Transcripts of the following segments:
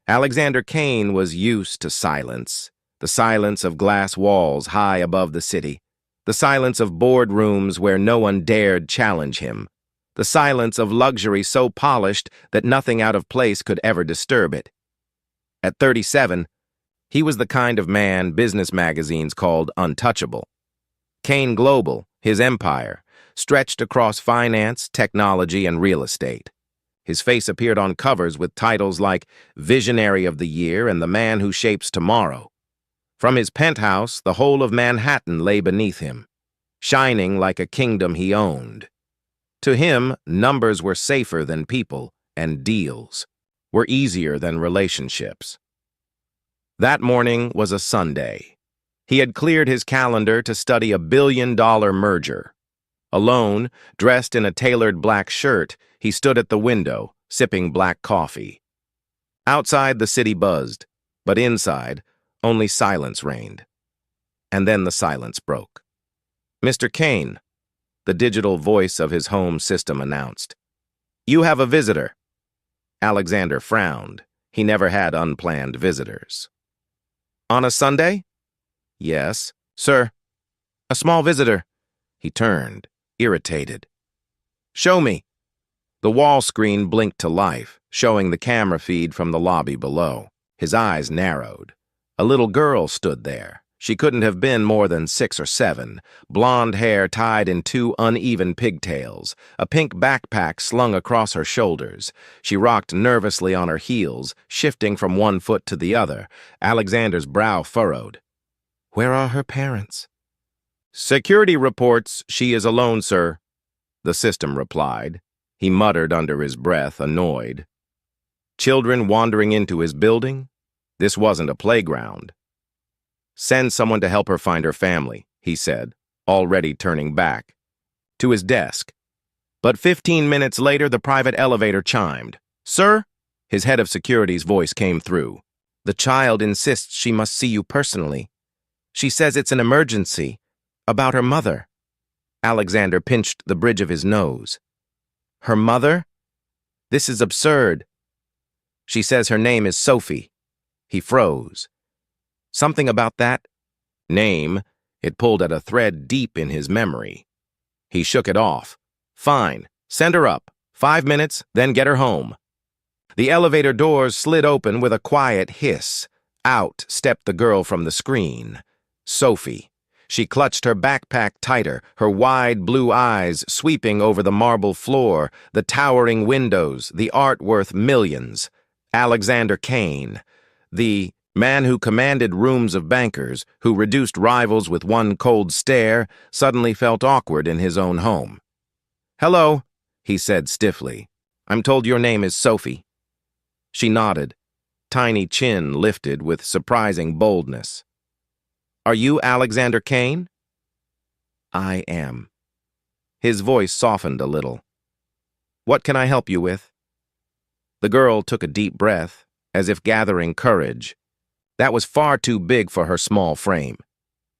Alexander Kane was used to silence, the silence of glass walls high above the city, the silence of boardrooms where no one dared challenge him, the silence of luxury so polished that nothing out of place could ever disturb it. At 37, he was the kind of man business magazines called untouchable. Kane Global, his empire, stretched across finance, technology, and real estate. His face appeared on covers with titles like Visionary of the Year and The Man Who Shapes Tomorrow. From his penthouse, the whole of Manhattan lay beneath him, shining like a kingdom he owned. To him, numbers were safer than people, and deals were easier than relationships. That morning was a Sunday. He had cleared his calendar to study a billion-dollar merger. Alone, dressed in a tailored black shirt, he stood at the window, sipping black coffee. Outside, the city buzzed, but inside, only silence reigned. And then the silence broke. "Mr. Kane," the digital voice of his home system announced. "You have a visitor." Alexander frowned. He never had unplanned visitors. "On a Sunday?" "Yes, sir. A small visitor." He turned, irritated. "Show me." The wall screen blinked to life, showing the camera feed from the lobby below. His eyes narrowed. A little girl stood there. She couldn't have been more than 6 or 7, blonde hair tied in 2 uneven pigtails, a pink backpack slung across her shoulders. She rocked nervously on her heels, shifting from one foot to the other. Alexander's brow furrowed. "Where are her parents?" "Security reports she is alone, sir," the system replied. He muttered under his breath, annoyed. Children wandering into his building? This wasn't a playground. "Send someone to help her find her family," he said, already turning back. To his desk. But 15 minutes later, the private elevator chimed. "Sir?" His head of security's voice came through. "The child insists she must see you personally. She says it's an emergency. About her mother." Alexander pinched the bridge of his nose. "Her mother? This is absurd." "She says her name is Sophie." He froze. Something about that name, it pulled at a thread deep in his memory. He shook it off. "Fine, send her up. 5 minutes, then get her home." The elevator doors slid open with a quiet hiss. Out stepped the girl from the screen. Sophie. She clutched her backpack tighter, her wide blue eyes sweeping over the marble floor, the towering windows, the art worth millions. Alexander Kane, the man who commanded rooms of bankers, who reduced rivals with one cold stare, suddenly felt awkward in his own home. "Hello," he said stiffly. "I'm told your name is Sophie." She nodded, tiny chin lifted with surprising boldness. "Are you Alexander Kane?" "I am." His voice softened a little. "What can I help you with?" The girl took a deep breath, as if gathering courage. That was far too big for her small frame.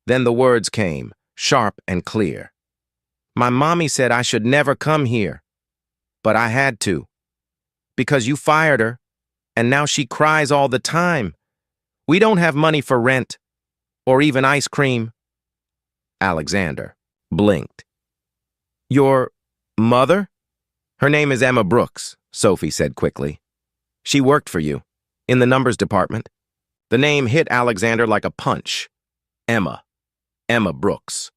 Then the words came, sharp and clear. "My mommy said I should never come here, but I had to. Because you fired her, and now she cries all the time. We don't have money for rent, or even ice cream." Alexander blinked. "Your mother?" "Her name is Emma Brooks," Sophie said quickly. "She worked for you, in the numbers department." The name hit Alexander like a punch. Emma Brooks.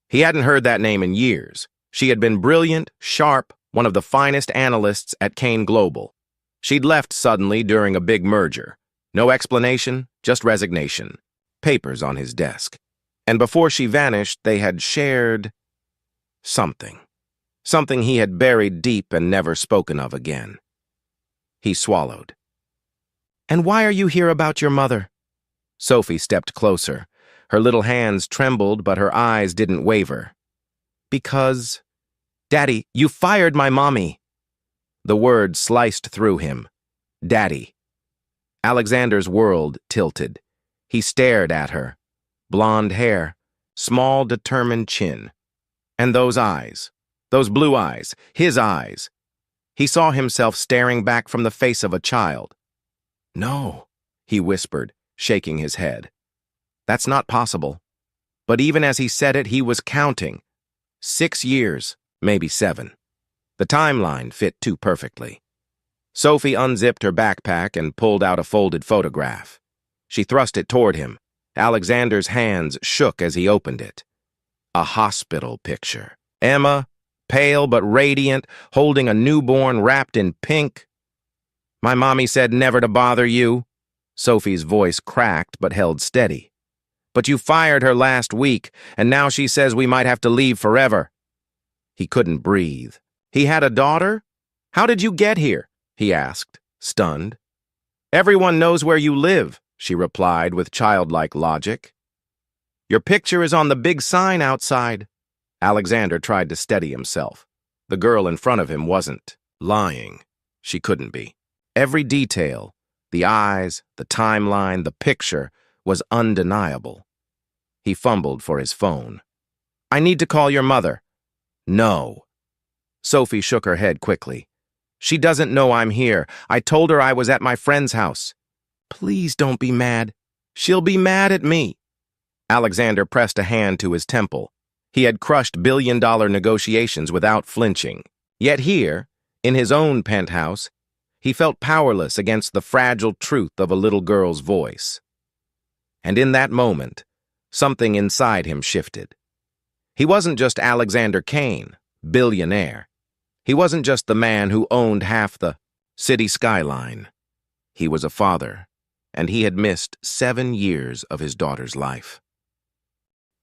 He hadn't heard that name in years. She had been brilliant, sharp, one of the finest analysts at Kane Global. She'd left suddenly during a big merger. No explanation, just resignation. Papers on his desk. And before she vanished, they had shared something. Something he had buried deep and never spoken of again. He swallowed. "And why are you here about your mother?" Sophie stepped closer. Her little hands trembled, but her eyes didn't waver. "Because, Daddy, you fired my mommy." The word sliced through him. Daddy. Alexander's world tilted. He stared at her. Blonde hair, small, determined chin. And those eyes, those blue eyes, his eyes. He saw himself staring back from the face of a child. No, he whispered, shaking his head. That's not possible. But even as he said it, he was counting. 6 years, maybe 7. The timeline fit too perfectly. Sophie unzipped her backpack and pulled out a folded photograph. She thrust it toward him. Alexander's hands shook as he opened it. A hospital picture. Emma, pale but radiant, holding a newborn wrapped in pink. My mommy said never to bother you. Sophie's voice cracked but held steady. But you fired her last week, and now she says we might have to leave forever. He couldn't breathe. He had a daughter? How did you get here? He asked, stunned. Everyone knows where you live, she replied with childlike logic. Your picture is on the big sign outside. Alexander tried to steady himself. The girl in front of him wasn't lying. She couldn't be. Every detail, the eyes, the timeline, the picture, was undeniable. He fumbled for his phone. I need to call your mother. No. Sophie shook her head quickly. She doesn't know I'm here. I told her I was at my friend's house. Please don't be mad. She'll be mad at me. Alexander pressed a hand to his temple. He had crushed billion-dollar negotiations without flinching. Yet here, in his own penthouse, he felt powerless against the fragile truth of a little girl's voice. And in that moment, something inside him shifted. He wasn't just Alexander Kane, billionaire. He wasn't just the man who owned half the city skyline. He was a father, and he had missed 7 years of his daughter's life.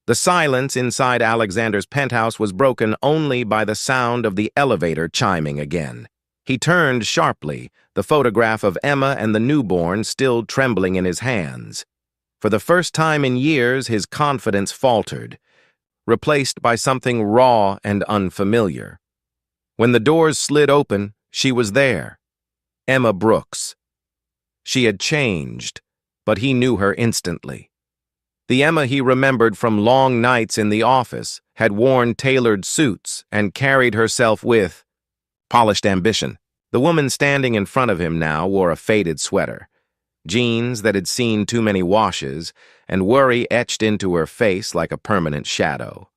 The silence inside Alexander's penthouse was broken only by the sound of the elevator chiming again. He turned sharply, the photograph of Emma and the newborn still trembling in his hands. For the first time in years, his confidence faltered, replaced by something raw and unfamiliar. When the doors slid open, she was there. Emma Brooks. She had changed, but he knew her instantly. The Emma he remembered from long nights in the office had worn tailored suits and carried herself with polished ambition. The woman standing in front of him now wore a faded sweater, jeans that had seen too many washes, and worry etched into her face like a permanent shadow.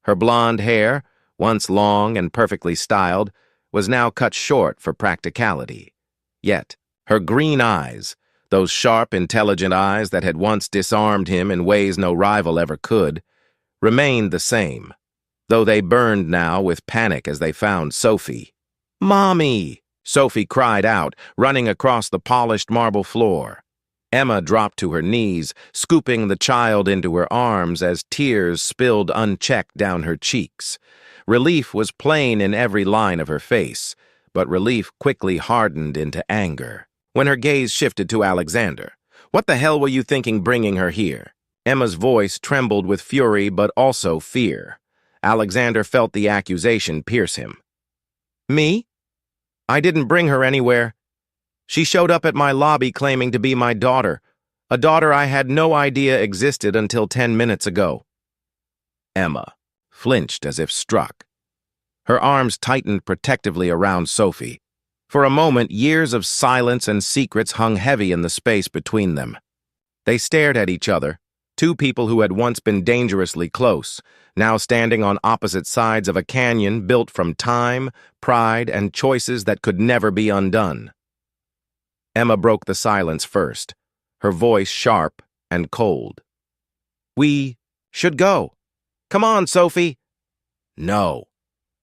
Her blonde hair, once long and perfectly styled, was now cut short for practicality. Yet, her green eyes, those sharp, intelligent eyes that had once disarmed him in ways no rival ever could, remained the same, though they burned now with panic as they found Sophie. "Mommy!" Sophie cried out, running across the polished marble floor. Emma dropped to her knees, scooping the child into her arms as tears spilled unchecked down her cheeks. Relief was plain in every line of her face, but relief quickly hardened into anger. When her gaze shifted to Alexander, "What the hell were you thinking bringing her here?" Emma's voice trembled with fury but also fear. Alexander felt the accusation pierce him. "Me? I didn't bring her anywhere. She showed up at my lobby claiming to be my daughter, a daughter I had no idea existed until 10 minutes ago." Emma flinched as if struck. Her arms tightened protectively around Sophie. For a moment, years of silence and secrets hung heavy in the space between them. They stared at each other, two people who had once been dangerously close, now standing on opposite sides of a canyon built from time, pride, and choices that could never be undone. Emma broke the silence first, her voice sharp and cold. "We should go. Come on, Sophie." "No,"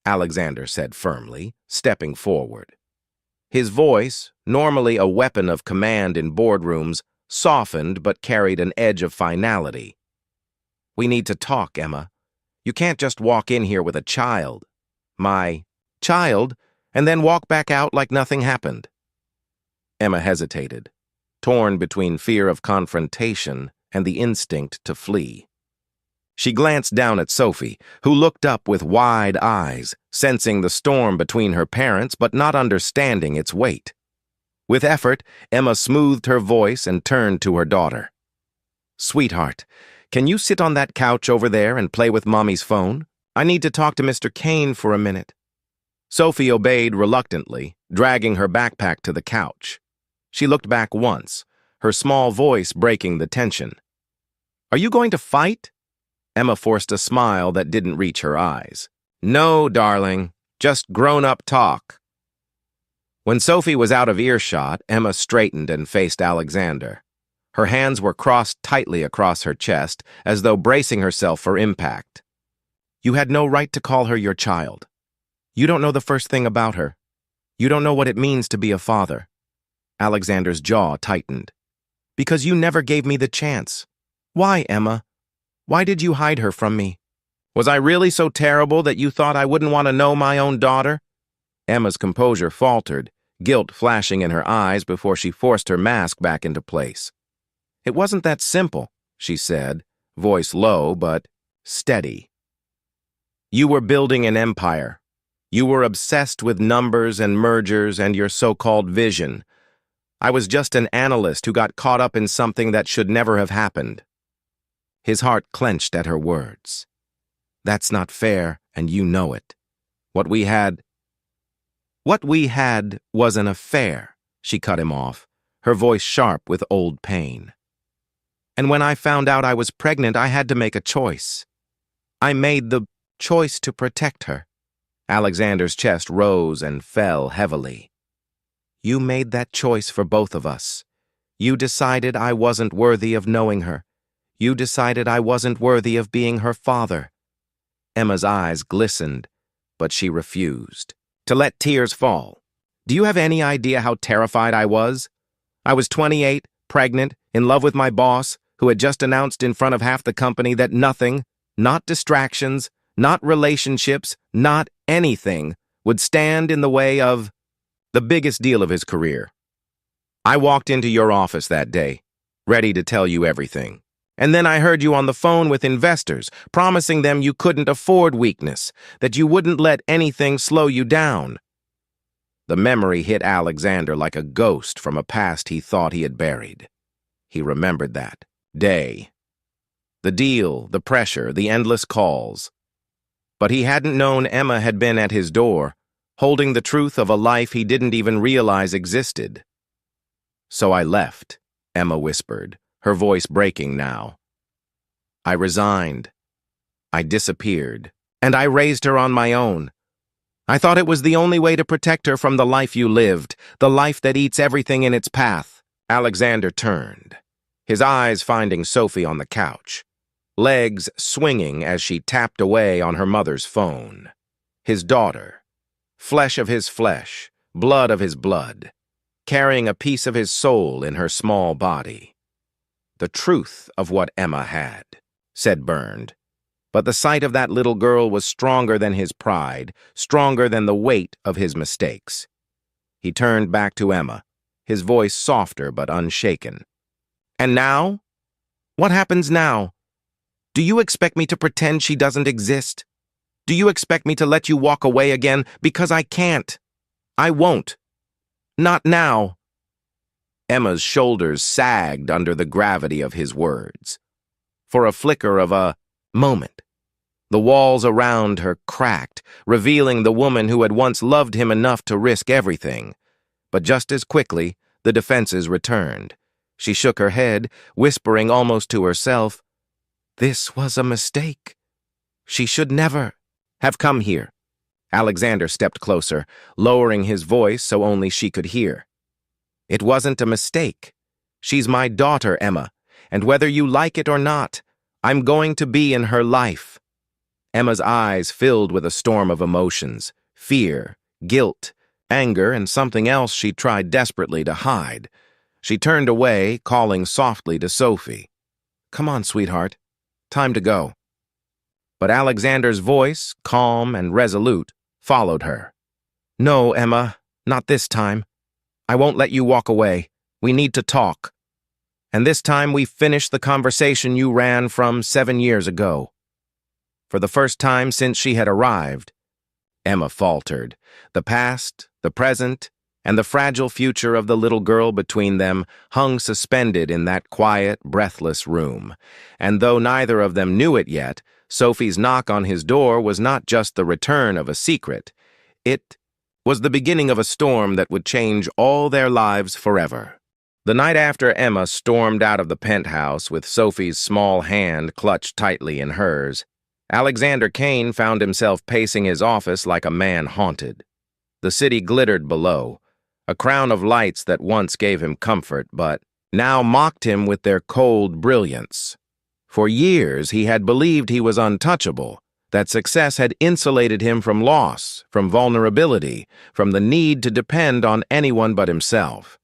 Alexander said firmly, stepping forward. His voice, normally a weapon of command in boardrooms, softened but carried an edge of finality. "We need to talk, Emma. You can't just walk in here with a child. My child, and then walk back out like nothing happened." Emma hesitated, torn between fear of confrontation and the instinct to flee. She glanced down at Sophie, who looked up with wide eyes, sensing the storm between her parents but not understanding its weight. With effort, Emma smoothed her voice and turned to her daughter. "Sweetheart, can you sit on that couch over there and play with Mommy's phone? I need to talk to Mr. Kane for a minute." Sophie obeyed reluctantly, dragging her backpack to the couch. She looked back once, her small voice breaking the tension. "Are you going to fight?" Emma forced a smile that didn't reach her eyes. "No, darling, just grown-up talk." When Sophie was out of earshot, Emma straightened and faced Alexander. Her hands were crossed tightly across her chest, as though bracing herself for impact. "You had no right to call her your child. You don't know the first thing about her. You don't know what it means to be a father." Alexander's jaw tightened. "Because you never gave me the chance. Why, Emma? Why did you hide her from me? Was I really so terrible that you thought I wouldn't want to know my own daughter?" Emma's composure faltered, guilt flashing in her eyes before she forced her mask back into place. "It wasn't that simple," she said, voice low but steady. "You were building an empire. You were obsessed with numbers and mergers and your so-called vision. I was just an analyst who got caught up in something that should never have happened." His heart clenched at her words. "That's not fair, and you know it. What we had was an affair," she cut him off, her voice sharp with old pain. "And when I found out I was pregnant, I had to make a choice. I made the choice to protect her." Alexander's chest rose and fell heavily. "You made that choice for both of us. You decided I wasn't worthy of knowing her. You decided I wasn't worthy of being her father." Emma's eyes glistened, but she refused to let tears fall. "Do you have any idea how terrified I was? I was 28, pregnant, in love with my boss, who had just announced in front of half the company that nothing, not distractions, not relationships, not anything, would stand in the way of the biggest deal of his career. I walked into your office that day, ready to tell you everything. And then I heard you on the phone with investors, promising them you couldn't afford weakness, that you wouldn't let anything slow you down." The memory hit Alexander like a ghost from a past he thought he had buried. He remembered that day. The deal, the pressure, the endless calls. But he hadn't known Emma had been at his door, holding the truth of a life he didn't even realize existed. "So I left," Emma whispered, her voice breaking now. "I resigned. I disappeared, and I raised her on my own. I thought it was the only way to protect her from the life you lived, the life that eats everything in its path." Alexander turned, his eyes finding Sophie on the couch, legs swinging as she tapped away on her mother's phone. His daughter, flesh of his flesh, blood of his blood, carrying a piece of his soul in her small body. "The truth of what Emma had," said Bernd. But the sight of that little girl was stronger than his pride, stronger than the weight of his mistakes. He turned back to Emma, his voice softer but unshaken. "And now? What happens now? Do you expect me to pretend she doesn't exist? Do you expect me to let you walk away again? Because I can't. I won't. Not now." Emma's shoulders sagged under the gravity of his words. For a flicker of a moment, the walls around her cracked, revealing the woman who had once loved him enough to risk everything. But just as quickly, the defenses returned. She shook her head, whispering almost to herself, "This was a mistake. She should never have come here." Alexander stepped closer, lowering his voice so only she could hear. "It wasn't a mistake. She's my daughter, Emma, and whether you like it or not, I'm going to be in her life." Emma's eyes filled with a storm of emotions, fear, guilt, anger, and something else she tried desperately to hide. She turned away, calling softly to Sophie. "Come on, sweetheart. Time to go." But Alexander's voice, calm and resolute, followed her. "No, Emma, not this time. I won't let you walk away. We need to talk. And this time we finish the conversation you ran from 7 years ago." For the first time since she had arrived, Emma faltered. The past, the present, and the fragile future of the little girl between them hung suspended in that quiet, breathless room. And though neither of them knew it yet, Sophie's knock on his door was not just the return of a secret. It was the beginning of a storm that would change all their lives forever. The night after Emma stormed out of the penthouse with Sophie's small hand clutched tightly in hers, Alexander Kane found himself pacing his office like a man haunted. The city glittered below, a crown of lights that once gave him comfort, but now mocked him with their cold brilliance. For years he had believed he was untouchable, that success had insulated him from loss, from vulnerability, from the need to depend on anyone but himself.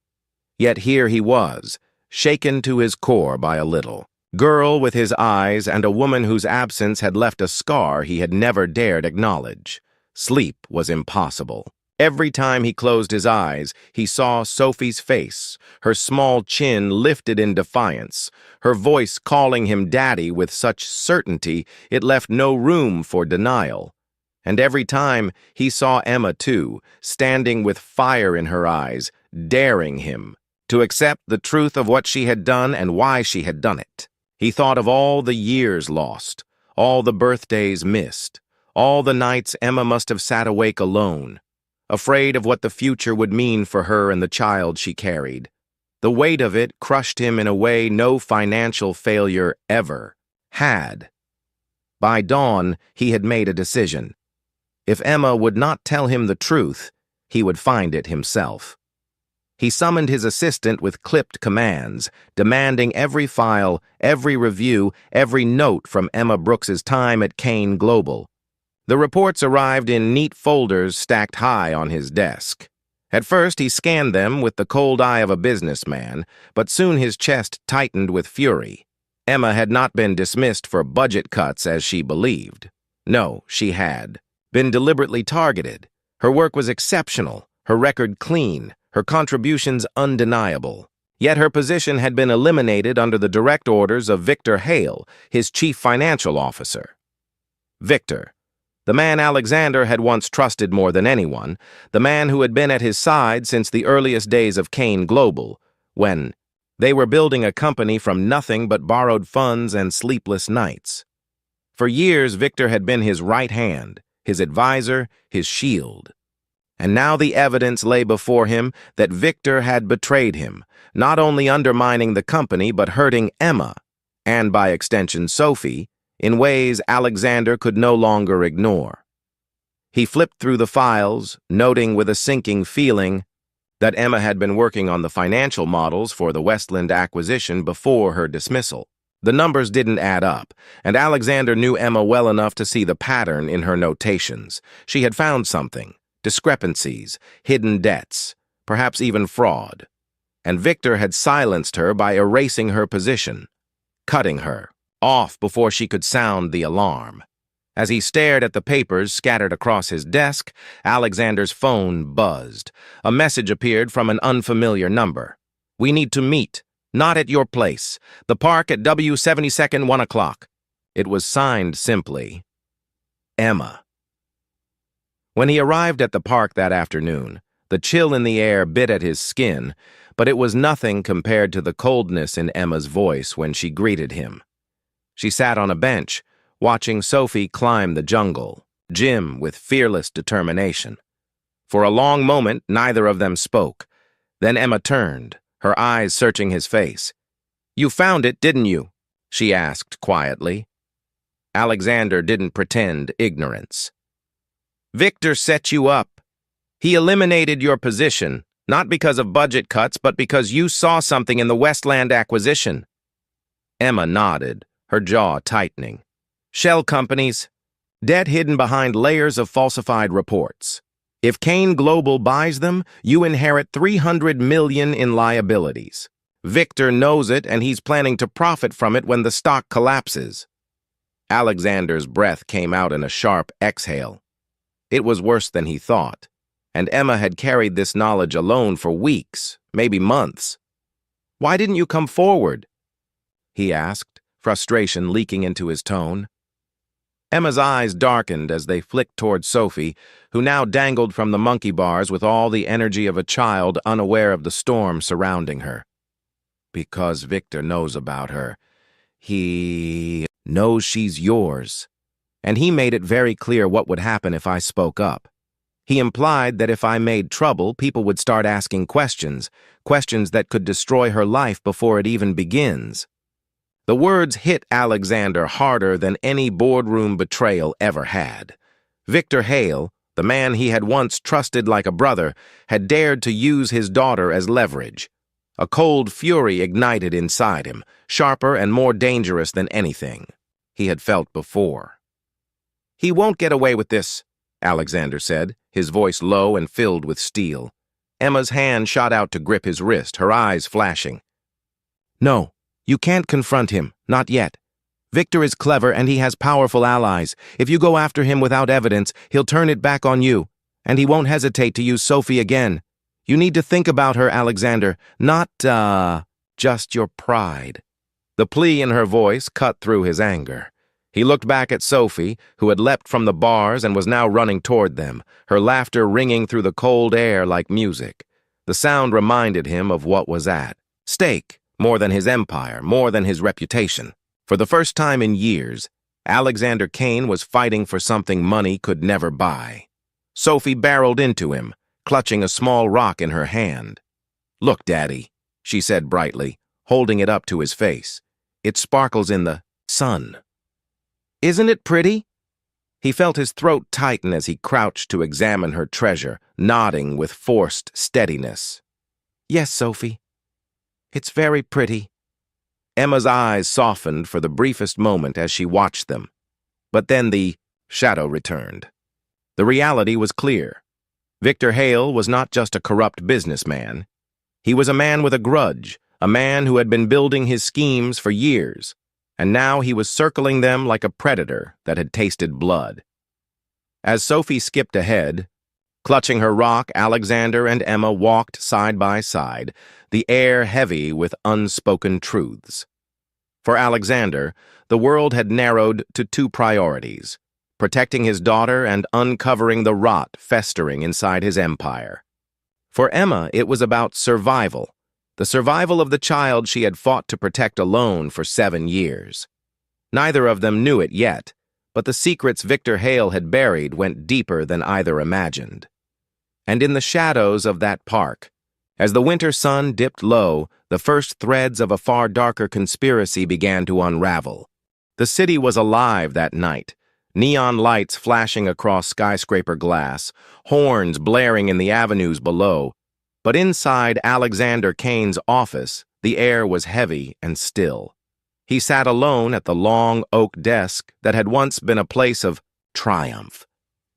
Yet here he was, shaken to his core by a little girl with his eyes and a woman whose absence had left a scar he had never dared acknowledge. Sleep was impossible. Every time he closed his eyes, he saw Sophie's face, her small chin lifted in defiance, her voice calling him daddy with such certainty it left no room for denial. And every time he saw Emma too, standing with fire in her eyes, daring him to accept the truth of what she had done and why she had done it. He thought of all the years lost, all the birthdays missed, all the nights Emma must have sat awake alone, afraid of what the future would mean for her and the child she carried. The weight of it crushed him in a way no financial failure ever had. By dawn, he had made a decision. If Emma would not tell him the truth, he would find it himself. He summoned his assistant with clipped commands, demanding every file, every review, every note from Emma Brooks's time at Kane Global. The reports arrived in neat folders stacked high on his desk. At first, he scanned them with the cold eye of a businessman, but soon his chest tightened with fury. Emma had not been dismissed for budget cuts as she believed. No, she had been deliberately targeted. Her work was exceptional, her record clean, her contributions undeniable. Yet her position had been eliminated under the direct orders of Victor Hale, his chief financial officer. Victor, the man Alexander had once trusted more than anyone, the man who had been at his side since the earliest days of Kane Global, when they were building a company from nothing but borrowed funds and sleepless nights. For years, Victor had been his right hand, his advisor, his shield. And now the evidence lay before him that Victor had betrayed him, not only undermining the company but hurting Emma, and by extension Sophie, in ways Alexander could no longer ignore. He flipped through the files, noting with a sinking feeling that Emma had been working on the financial models for the Westland acquisition before her dismissal. The numbers didn't add up, and Alexander knew Emma well enough to see the pattern in her notations. She had found something. Discrepancies, hidden debts, perhaps even fraud. And Victor had silenced her by erasing her position, cutting her off before she could sound the alarm. As he stared at the papers scattered across his desk, Alexander's phone buzzed. A message appeared from an unfamiliar number. "We need to meet, not at your place. The park at W72nd 1 o'clock. It was signed simply, Emma. When he arrived at the park that afternoon, the chill in the air bit at his skin, but it was nothing compared to the coldness in Emma's voice when she greeted him. She sat on a bench, watching Sophie climb the jungle, Jim with fearless determination. For a long moment, neither of them spoke. Then Emma turned, her eyes searching his face. "You found it, didn't you?" she asked quietly. Alexander didn't pretend ignorance. "Victor set you up. He eliminated your position, not because of budget cuts, but because you saw something in the Westland acquisition." Emma nodded, her jaw tightening. "Shell companies, debt hidden behind layers of falsified reports. If Kane Global buys them, you inherit $300 million in liabilities. Victor knows it, and he's planning to profit from it when the stock collapses." Alexander's breath came out in a sharp exhale. It was worse than he thought, and Emma had carried this knowledge alone for weeks, maybe months. "Why didn't you come forward?" he asked, frustration leaking into his tone. Emma's eyes darkened as they flicked toward Sophie, who now dangled from the monkey bars with all the energy of a child unaware of the storm surrounding her. "Because Victor knows about her. He knows she's yours. And he made it very clear what would happen if I spoke up. He implied that if I made trouble, people would start asking questions, questions that could destroy her life before it even begins. The words hit Alexander harder than any boardroom betrayal ever had. Victor Hale, the man he had once trusted like a brother, had dared to use his daughter as leverage. A cold fury ignited inside him, sharper and more dangerous than anything he had felt before. "He won't get away with this," Alexander said, his voice low and filled with steel. Emma's hand shot out to grip his wrist, her eyes flashing. "No, you can't confront him, not yet. Victor is clever and he has powerful allies. If you go after him without evidence, he'll turn it back on you, and he won't hesitate to use Sophie again. You need to think about her, Alexander, not, just your pride." The plea in her voice cut through his anger. He looked back at Sophie, who had leapt from the bars and was now running toward them, her laughter ringing through the cold air like music. The sound reminded him of what was at stake, more than his empire, more than his reputation. For the first time in years, Alexander Kane was fighting for something money could never buy. Sophie barreled into him, clutching a small rock in her hand. "Look, Daddy," she said brightly, holding it up to his face. "It sparkles in the sun." "Isn't it pretty?" He felt his throat tighten as he crouched to examine her treasure, nodding with forced steadiness. "Yes, Sophie. It's very pretty." Emma's eyes softened for the briefest moment as she watched them. But then the shadow returned. The reality was clear. Victor Hale was not just a corrupt businessman. He was a man with a grudge, a man who had been building his schemes for years, and now he was circling them like a predator that had tasted blood. As Sophie skipped ahead, clutching her rock, Alexander and Emma walked side by side, the air heavy with unspoken truths. For Alexander, the world had narrowed to two priorities: protecting his daughter and uncovering the rot festering inside his empire. For Emma, it was about survival, the survival of the child she had fought to protect alone for 7 years. Neither of them knew it yet, but the secrets Victor Hale had buried went deeper than either imagined. And in the shadows of that park, as the winter sun dipped low, the first threads of a far darker conspiracy began to unravel. The city was alive that night, neon lights flashing across skyscraper glass, horns blaring in the avenues below. But inside Alexander Kane's office, the air was heavy and still. He sat alone at the long oak desk that had once been a place of triumph.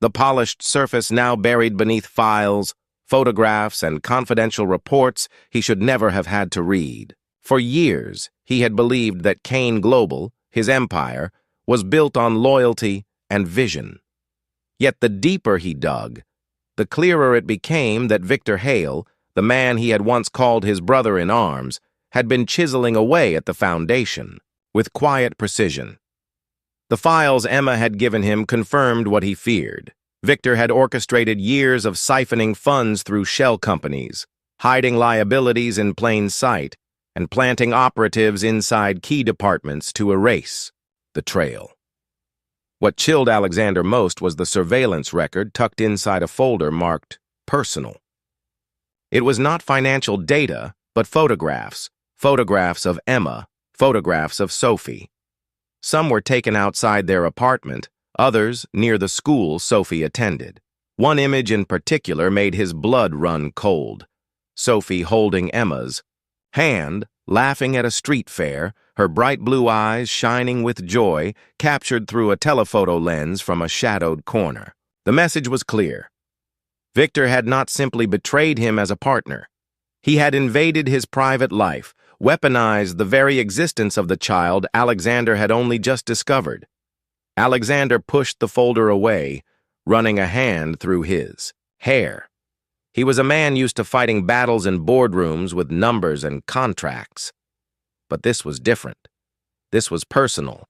The polished surface now buried beneath files, photographs, and confidential reports he should never have had to read. For years, he had believed that Kane Global, his empire, was built on loyalty and vision. Yet the deeper he dug, the clearer it became that Victor Hale, the man he had once called his brother-in-arms, had been chiseling away at the foundation, with quiet precision. The files Emma had given him confirmed what he feared. Victor had orchestrated years of siphoning funds through shell companies, hiding liabilities in plain sight, and planting operatives inside key departments to erase the trail. What chilled Alexander most was the surveillance record tucked inside a folder marked personal. It was not financial data, but photographs of Emma, photographs of Sophie. Some were taken outside their apartment, others near the school Sophie attended. One image in particular made his blood run cold. Sophie holding Emma's hand, laughing at a street fair, her bright blue eyes shining with joy, captured through a telephoto lens from a shadowed corner. The message was clear. Victor had not simply betrayed him as a partner. He had invaded his private life, weaponized the very existence of the child Alexander had only just discovered. Alexander pushed the folder away, running a hand through his hair. He was a man used to fighting battles in boardrooms with numbers and contracts. But this was different. This was personal,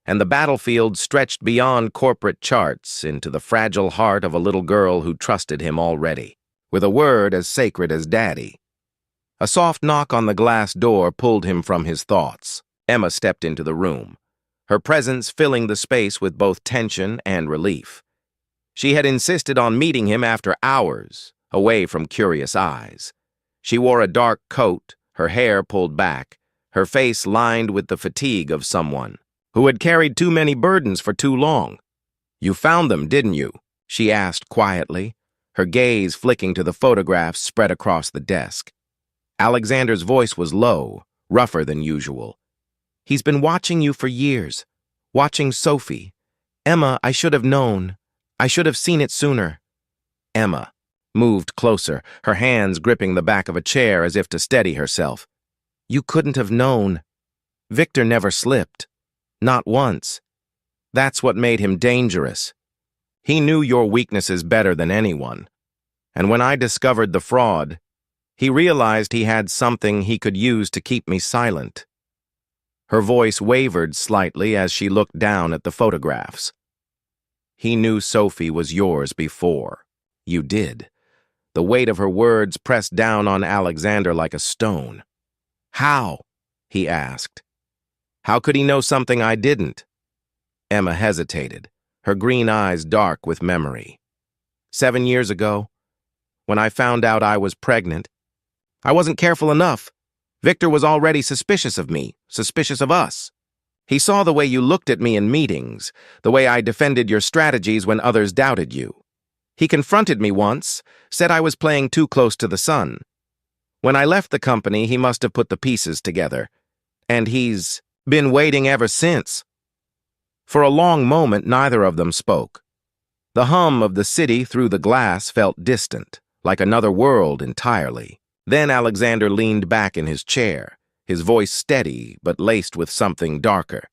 and the battlefield stretched beyond corporate charts into the fragile heart of a little girl who trusted him already, with a word as sacred as Daddy. A soft knock on the glass door pulled him from his thoughts. Emma stepped into the room, her presence filling the space with both tension and relief. She had insisted on meeting him after hours, away from curious eyes. She wore a dark coat, her hair pulled back, her face lined with the fatigue of someone who had carried too many burdens for too long. "You found them, didn't you?" she asked quietly, her gaze flicking to the photographs spread across the desk. Alexander's voice was low, rougher than usual. "He's been watching you for years, watching Sophie. Emma, I should have known. I should have seen it sooner." Emma moved closer, her hands gripping the back of a chair as if to steady herself. "You couldn't have known. Victor never slipped. Not once. That's what made him dangerous. He knew your weaknesses better than anyone. And when I discovered the fraud, he realized he had something he could use to keep me silent." Her voice wavered slightly as she looked down at the photographs. "He knew Sophie was yours before. You did." The weight of her words pressed down on Alexander like a stone. "How?" he asked. "How could he know something I didn't?" Emma hesitated, her green eyes dark with memory. 7 years ago, when I found out I was pregnant, I wasn't careful enough. Victor was already suspicious of me, suspicious of us. He saw the way you looked at me in meetings, the way I defended your strategies when others doubted you. He confronted me once, said I was playing too close to the sun. When I left the company, he must have put the pieces together. And he's been waiting ever since." For a long moment, neither of them spoke. The hum of the city through the glass felt distant, like another world entirely. Then Alexander leaned back in his chair, his voice steady but laced with something darker.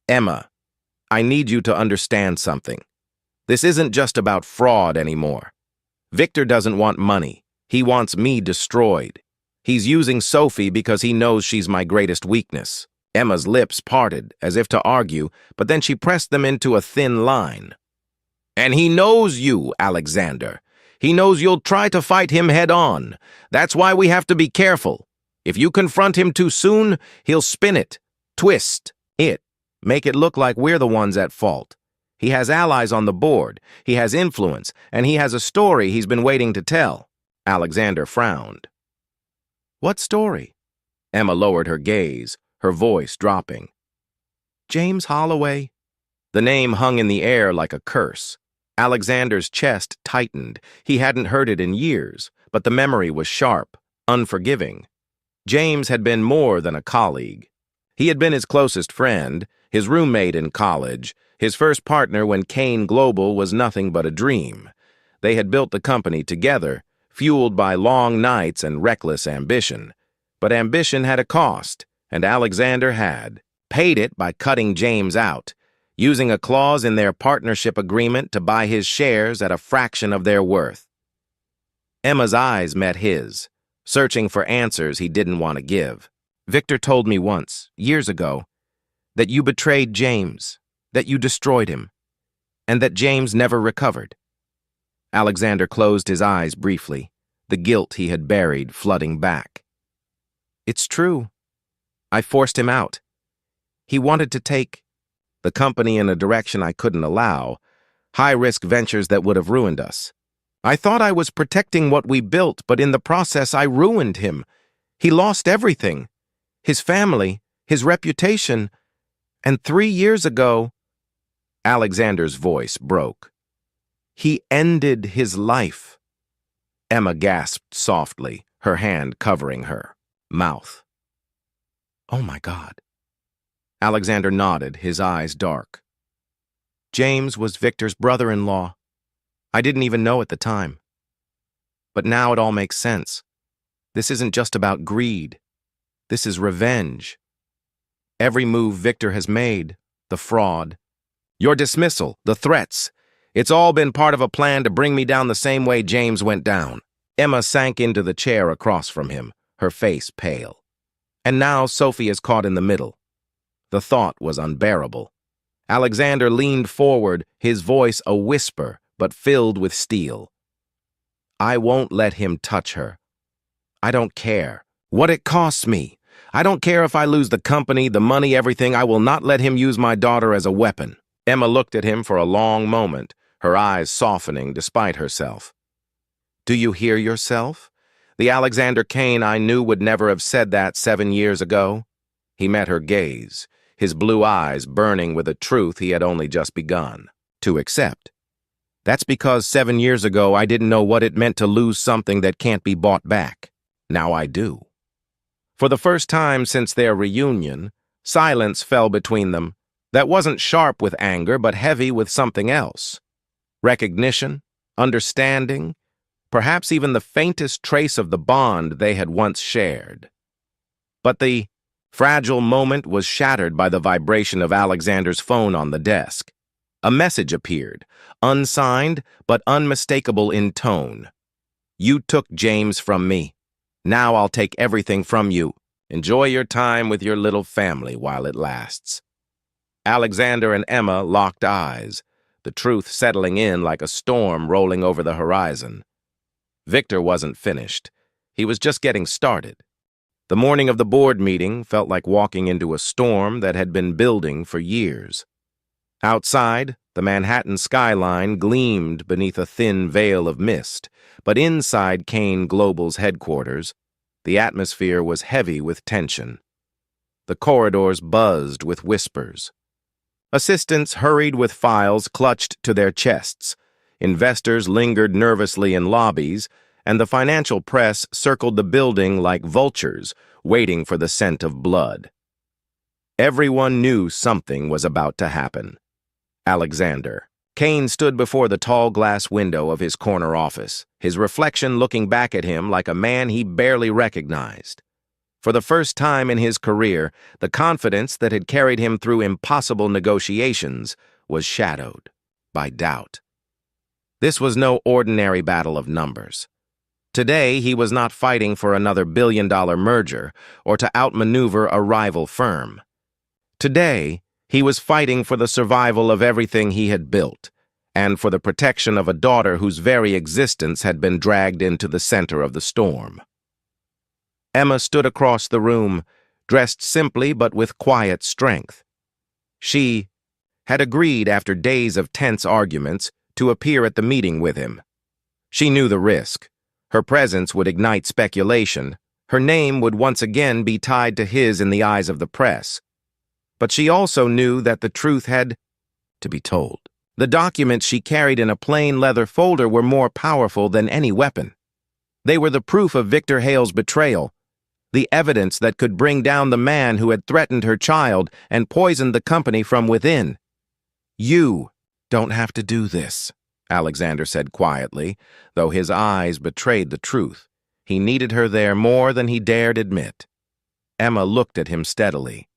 "Emma, I need you to understand something. This isn't just about fraud anymore. Victor doesn't want money. He wants me destroyed. He's using Sophie because he knows she's my greatest weakness." Emma's lips parted, as if to argue, but then she pressed them into a thin line. "And he knows you, Alexander. He knows you'll try to fight him head-on. That's why we have to be careful. If you confront him too soon, he'll spin it, twist it, make it look like we're the ones at fault. He has allies on the board, he has influence, and he has a story he's been waiting to tell." Alexander frowned. "What story?" Emma lowered her gaze, her voice dropping. "James Holloway." The name hung in the air like a curse. Alexander's chest tightened. He hadn't heard it in years, but the memory was sharp, unforgiving. James had been more than a colleague. He had been his closest friend, his roommate in college, his first partner when Kane Global was nothing but a dream. They had built the company together, fueled by long nights and reckless ambition. But ambition had a cost, and Alexander had paid it by cutting James out, using a clause in their partnership agreement to buy his shares at a fraction of their worth. Emma's eyes met his, searching for answers he didn't want to give. "Victor told me once, years ago, that you betrayed James, that you destroyed him, and that James never recovered." Alexander closed his eyes briefly, the guilt he had buried flooding back. "It's true. I forced him out. He wanted to take the company in a direction I couldn't allow, high-risk ventures that would have ruined us. I thought I was protecting what we built, but in the process I ruined him. He lost everything. His family, his reputation. And 3 years ago," Alexander's voice broke, "he ended his life." Emma gasped softly, her hand covering her mouth. "Oh my God." Alexander nodded, his eyes dark. "James was Victor's brother-in-law. I didn't even know at the time. But now it all makes sense. This isn't just about greed. This is revenge. Every move Victor has made, the fraud, your dismissal, the threats, it's all been part of a plan to bring me down the same way James went down." Emma sank into the chair across from him, her face pale. And now Sophie is caught in the middle. The thought was unbearable. Alexander leaned forward, his voice a whisper, but filled with steel. "I won't let him touch her. I don't care what it costs me. I don't care if I lose the company, the money, everything. I will not let him use my daughter as a weapon." Emma looked at him for a long moment, her eyes softening despite herself. "Do you hear yourself? The Alexander Kane I knew would never have said that 7 years ago." He met her gaze, his blue eyes burning with a truth he had only just begun to accept. "That's because 7 years ago I didn't know what it meant to lose something that can't be bought back. Now I do." For the first time since their reunion, silence fell between them that wasn't sharp with anger but heavy with something else. Recognition, understanding, perhaps even the faintest trace of the bond they had once shared. But the fragile moment was shattered by the vibration of Alexander's phone on the desk. A message appeared, unsigned but unmistakable in tone. "You took James from me. Now I'll take everything from you. Enjoy your time with your little family while it lasts." Alexander and Emma locked eyes, the truth settling in like a storm rolling over the horizon. Victor wasn't finished. He was just getting started. The morning of the board meeting felt like walking into a storm that had been building for years. Outside, the Manhattan skyline gleamed beneath a thin veil of mist, but inside Kane Global's headquarters, the atmosphere was heavy with tension. The corridors buzzed with whispers. Assistants hurried with files clutched to their chests. Investors lingered nervously in lobbies, and the financial press circled the building like vultures, waiting for the scent of blood. Everyone knew something was about to happen. Alexander. Kane stood before the tall glass window of his corner office, his reflection looking back at him like a man he barely recognized. For the first time in his career, the confidence that had carried him through impossible negotiations was shadowed by doubt. This was no ordinary battle of numbers. Today, he was not fighting for another billion-dollar merger or to outmaneuver a rival firm. Today, he was fighting for the survival of everything he had built and for the protection of a daughter whose very existence had been dragged into the center of the storm. Emma stood across the room, dressed simply but with quiet strength. She had agreed after days of tense arguments to appear at the meeting with him. She knew the risk. Her presence would ignite speculation. Her name would once again be tied to his in the eyes of the press. But she also knew that the truth had to be told. The documents she carried in a plain leather folder were more powerful than any weapon. They were the proof of Victor Hale's betrayal, the evidence that could bring down the man who had threatened her child and poisoned the company from within. "You don't have to do this," Alexander said quietly, though his eyes betrayed the truth. He needed her there more than he dared admit. Emma looked at him steadily.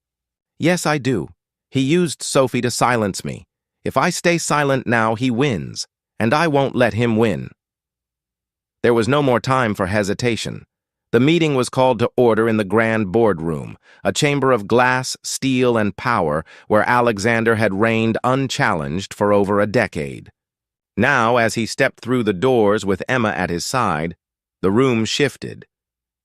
"Yes, I do. He used Sophie to silence me. If I stay silent now, he wins, and I won't let him win." There was no more time for hesitation. The meeting was called to order in the grand boardroom, a chamber of glass, steel, and power where Alexander had reigned unchallenged for over a decade. Now, as he stepped through the doors with Emma at his side, the room shifted.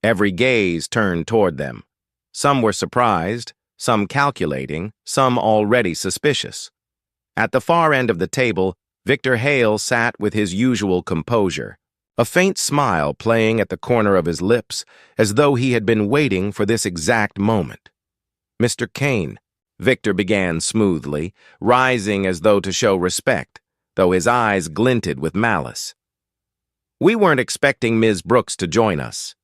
Every gaze turned toward them. Some were surprised, some calculating, some already suspicious. At the far end of the table, Victor Hale sat with his usual composure, a faint smile playing at the corner of his lips, as though he had been waiting for this exact moment. "Mr. Kane," Victor began smoothly, rising as though to show respect, though his eyes glinted with malice. "We weren't expecting Ms. Brooks to join us.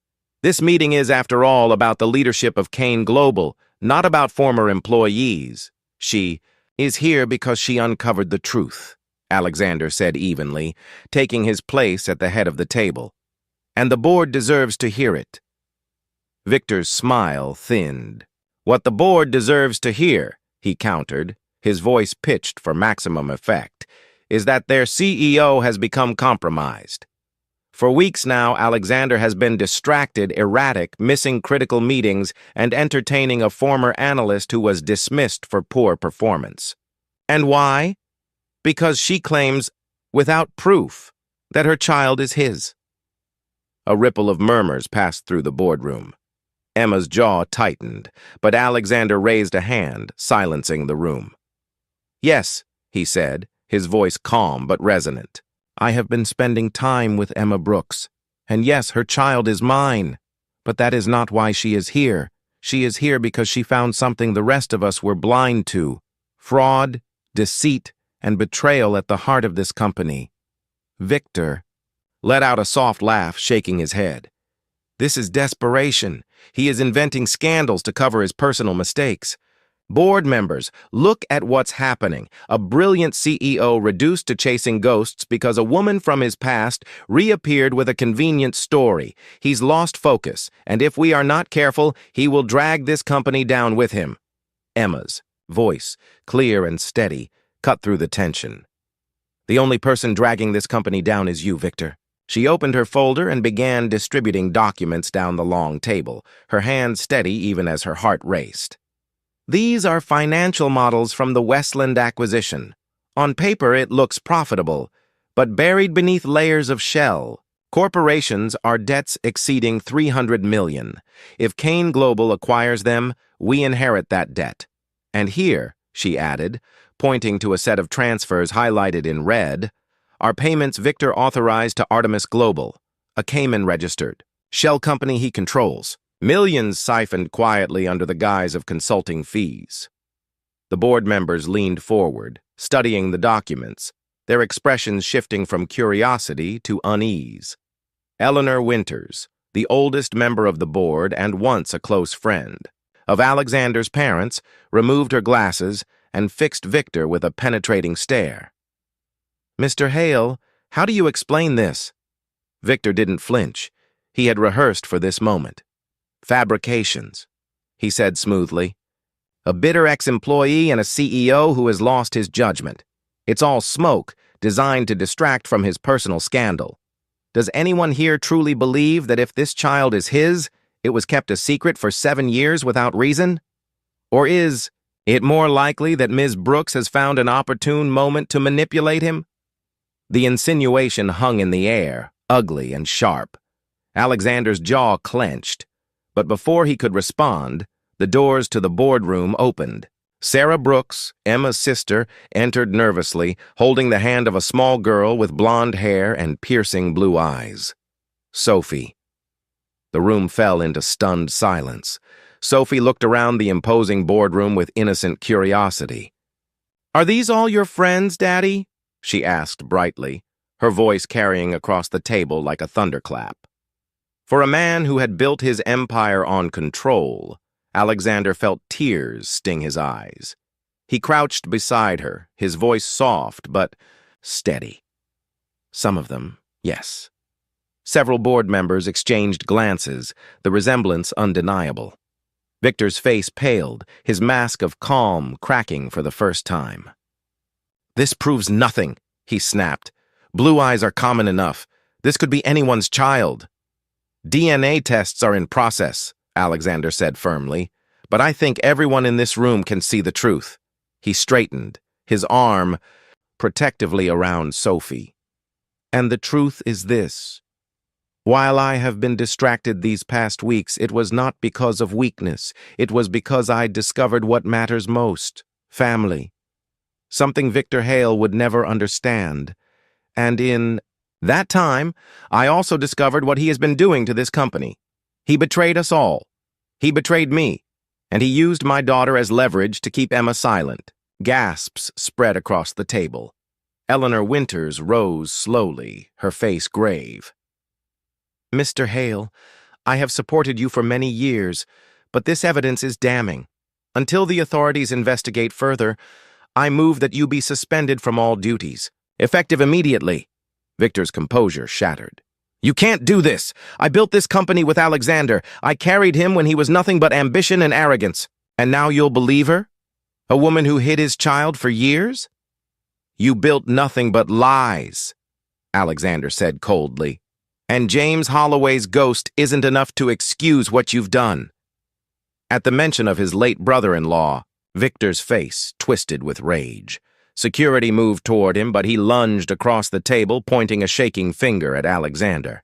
This meeting is, after all, about the leadership of Kane Global, not about former employees. She is here because she uncovered the truth," Alexander said evenly, taking his place at the head of the table. "And the board deserves to hear it." Victor's smile thinned. "What the board deserves to hear," he countered, his voice pitched for maximum effect, "is that their CEO has become compromised. For weeks now, Alexander has been distracted, erratic, missing critical meetings, and entertaining a former analyst who was dismissed for poor performance. And why? Because she claims, without proof, that her child is his." A ripple of murmurs passed through the boardroom. Emma's jaw tightened, but Alexander raised a hand, silencing the room. "Yes," he said, his voice calm but resonant. "I have been spending time with Emma Brooks, and yes, her child is mine. But that is not why she is here. She is here because she found something the rest of us were blind to: fraud, deceit, and betrayal at the heart of this company." Victor let out a soft laugh, shaking his head. "This is desperation. He is inventing scandals to cover his personal mistakes. Board members, look at what's happening. A brilliant CEO reduced to chasing ghosts because a woman from his past reappeared with a convenient story. He's lost focus, and if we are not careful, he will drag this company down with him." Emma's voice, clear and steady, cut through the tension. "The only person dragging this company down is you, Victor." She opened her folder and began distributing documents down the long table, her hand steady even as her heart raced. "These are financial models from the Westland acquisition. On paper, it looks profitable, but buried beneath layers of shell. Corporations are debts exceeding $300 million. If Kane Global acquires them, we inherit that debt. And here," she added, pointing to a set of transfers highlighted in red, "are payments Victor authorized to Artemis Global, a Cayman-registered shell company he controls. Millions siphoned quietly under the guise of consulting fees." The board members leaned forward, studying the documents, their expressions shifting from curiosity to unease. Eleanor Winters, the oldest member of the board and once a close friend of Alexander's parents, removed her glasses and fixed Victor with a penetrating stare. "Mr. Hale, how do you explain this?" Victor didn't flinch. He had rehearsed for this moment. "Fabrications," he said smoothly. "A bitter ex-employee and a CEO who has lost his judgment. It's all smoke, designed to distract from his personal scandal. Does anyone here truly believe that if this child is his, it was kept a secret for 7 years without reason? Or is it more likely that Ms. Brooks has found an opportune moment to manipulate him?" The insinuation hung in the air, ugly and sharp. Alexander's jaw clenched. But before he could respond, the doors to the boardroom opened. Sarah Brooks, Emma's sister, entered nervously, holding the hand of a small girl with blonde hair and piercing blue eyes. Sophie. The room fell into stunned silence. Sophie looked around the imposing boardroom with innocent curiosity. "Are these all your friends, Daddy?" she asked brightly, her voice carrying across the table like a thunderclap. For a man who had built his empire on control, Alexander felt tears sting his eyes. He crouched beside her, his voice soft but steady. "Some of them, yes." Several board members exchanged glances, the resemblance undeniable. Victor's face paled, his mask of calm cracking for the first time. "This proves nothing," he snapped. "Blue eyes are common enough. This could be anyone's child." "DNA tests are in process," Alexander said firmly, "but I think everyone in this room can see the truth." He straightened, his arm protectively around Sophie. "And the truth is this. While I have been distracted these past weeks, it was not because of weakness. It was because I discovered what matters most: family. Something Victor Hale would never understand. And in that time, I also discovered what he has been doing to this company. He betrayed us all. He betrayed me, and he used my daughter as leverage to keep Emma silent." Gasps spread across the table. Eleanor Winters rose slowly, her face grave. "Mr. Hale, I have supported you for many years, but this evidence is damning. Until the authorities investigate further, I move that you be suspended from all duties, effective immediately." Victor's composure shattered. "You can't do this. I built this company with Alexander. I carried him when he was nothing but ambition and arrogance. And now you'll believe her? A woman who hid his child for years?" "You built nothing but lies," Alexander said coldly. "And James Holloway's ghost isn't enough to excuse what you've done." At the mention of his late brother-in-law, Victor's face twisted with rage. Security moved toward him, but he lunged across the table, pointing a shaking finger at Alexander.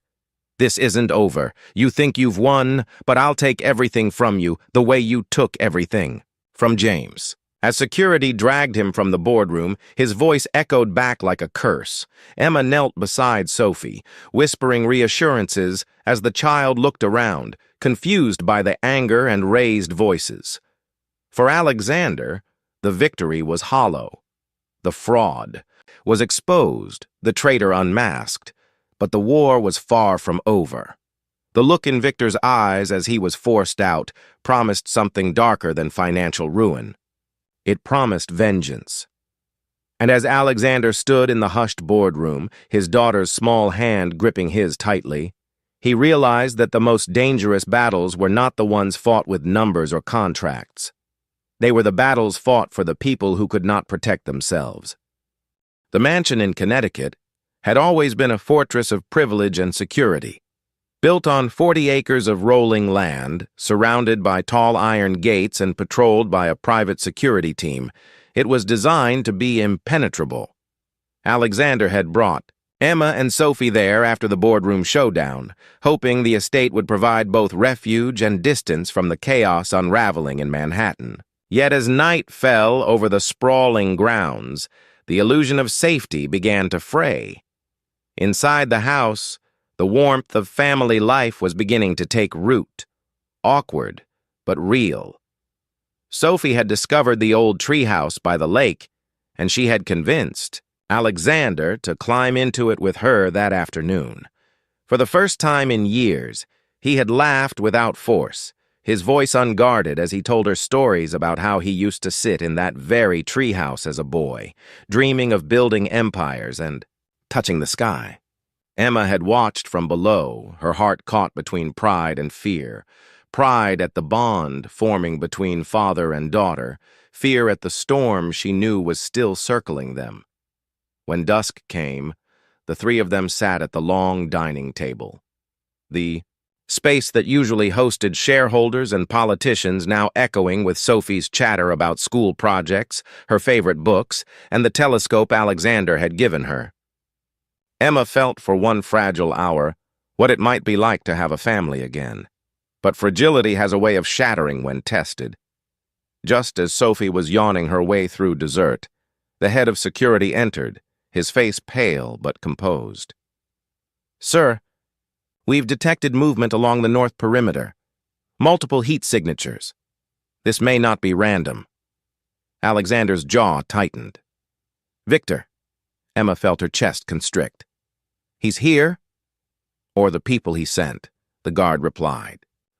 "This isn't over. You think you've won, but I'll take everything from you, the way you took everything from James." As security dragged him from the boardroom, his voice echoed back like a curse. Emma knelt beside Sophie, whispering reassurances as the child looked around, confused by the anger and raised voices. For Alexander, the victory was hollow. The fraud was exposed, the traitor unmasked, but the war was far from over. The look in Victor's eyes as he was forced out promised something darker than financial ruin. It promised vengeance. And as Alexander stood in the hushed boardroom, his daughter's small hand gripping his tightly, he realized that the most dangerous battles were not the ones fought with numbers or contracts. They were the battles fought for the people who could not protect themselves. The mansion in Connecticut had always been a fortress of privilege and security. Built on 40 acres of rolling land, surrounded by tall iron gates and patrolled by a private security team, it was designed to be impenetrable. Alexander had brought Emma and Sophie there after the boardroom showdown, hoping the estate would provide both refuge and distance from the chaos unraveling in Manhattan. Yet as night fell over the sprawling grounds, the illusion of safety began to fray. Inside the house, the warmth of family life was beginning to take root, awkward but real. Sophie had discovered the old treehouse by the lake, and she had convinced Alexander to climb into it with her that afternoon. For the first time in years, he had laughed without force, his voice unguarded as he told her stories about how he used to sit in that very treehouse as a boy, dreaming of building empires and touching the sky. Emma had watched from below, her heart caught between pride and fear. Pride at the bond forming between father and daughter, fear at the storm she knew was still circling them. When dusk came, the three of them sat at the long dining table. The space that usually hosted shareholders and politicians now echoing with Sophie's chatter about school projects, her favorite books, and the telescope Alexander had given her. Emma felt for one fragile hour what it might be like to have a family again. But fragility has a way of shattering when tested. Just as Sophie was yawning her way through dessert, the head of security entered, his face pale but composed. "Sir, we've detected movement along the north perimeter. Multiple heat signatures. This may not be random." Alexander's jaw tightened. "Victor," Emma felt her chest constrict. "He's here, or the people he sent," the guard replied.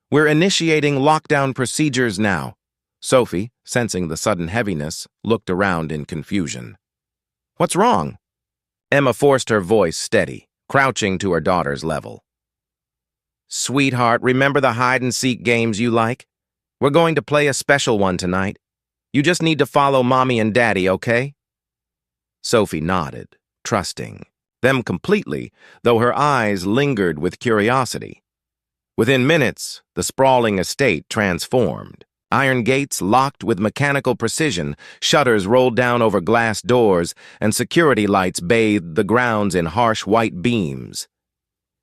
"We're initiating lockdown procedures now." Sophie, sensing the sudden heaviness, looked around in confusion. "What's wrong?" Emma forced her voice steady, crouching to her daughter's level. "Sweetheart, remember the hide-and-seek games you like? We're going to play a special one tonight. You just need to follow Mommy and Daddy, okay?" Sophie nodded, trusting them completely, though her eyes lingered with curiosity. Within minutes, the sprawling estate transformed. Iron gates locked with mechanical precision, shutters rolled down over glass doors, and security lights bathed the grounds in harsh white beams.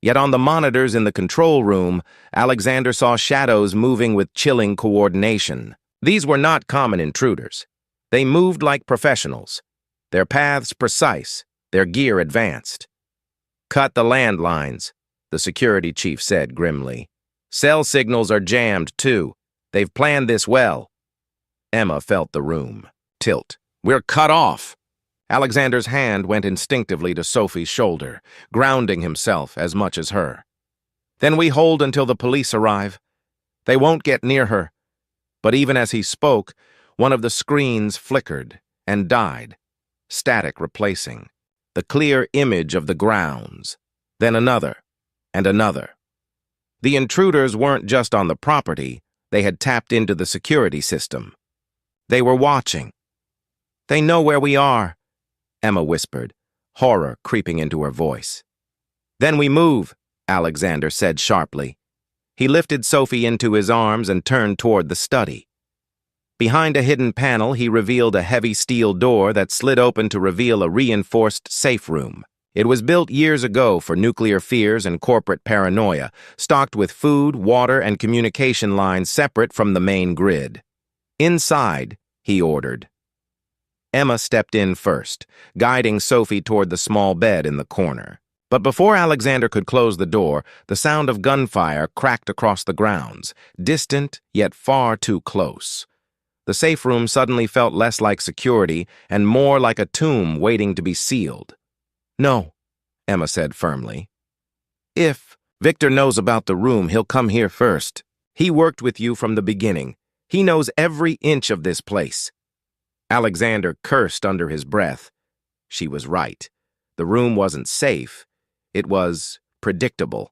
Yet on the monitors in the control room, Alexander saw shadows moving with chilling coordination. These were not common intruders. They moved like professionals, their paths precise, their gear advanced. "Cut the landlines," the security chief said grimly. "Cell signals are jammed, too. They've planned this well." Emma felt the room tilt. "We're cut off." Alexander's hand went instinctively to Sophie's shoulder, grounding himself as much as her. "Then we hold until the police arrive. They won't get near her." But even as he spoke, one of the screens flickered and died, static replacing the clear image of the grounds, then another and another. The intruders weren't just on the property, they had tapped into the security system. They were watching. "They know where we are," Emma whispered, horror creeping into her voice. "Then we move," Alexander said sharply. He lifted Sophie into his arms and turned toward the study. Behind a hidden panel, he revealed a heavy steel door that slid open to reveal a reinforced safe room. It was built years ago for nuclear fears and corporate paranoia, stocked with food, water, and communication lines separate from the main grid. Inside, he ordered. Emma stepped in first, guiding Sophie toward the small bed in the corner. But before Alexander could close the door, the sound of gunfire cracked across the grounds, distant yet far too close. The safe room suddenly felt less like security and more like a tomb waiting to be sealed. "No," Emma said firmly. "If Victor knows about the room, he'll come here first. He worked with you from the beginning. He knows every inch of this place." Alexander cursed under his breath. She was right. The room wasn't safe. It was predictable.